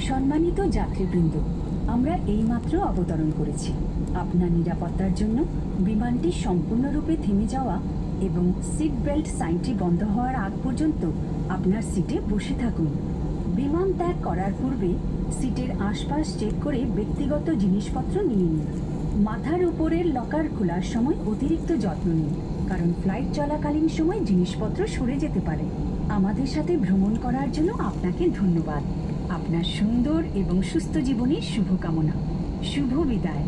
সম্মানিত যাত্রীবৃন্দ, আমরা এইমাত্র অবতরণ করেছি। আপনার নিরাপত্তার জন্য বিমানটি সম্পূর্ণরূপে থেমে যাওয়া এবং সিট বেল্ট সাইনটি বন্ধ হওয়ার আগ পর্যন্ত আপনার সিটে বসে থাকুন। বিমান ত্যাগ করার পূর্বে সিটের আশপাশ চেক করে ব্যক্তিগত জিনিসপত্র নিয়ে নিন। মাথার উপরের লকার খোলার সময় অতিরিক্ত যত্ন নিন, কারণ ফ্লাইট চলাকালীন সময় জিনিসপত্র সরে যেতে পারে। আমাদের সাথে ভ্রমণ করার জন্য আপনাকে ধন্যবাদ। আপনার সুন্দর এবং সুস্থ জীবনের শুভকামনা। শুভ বিদায়।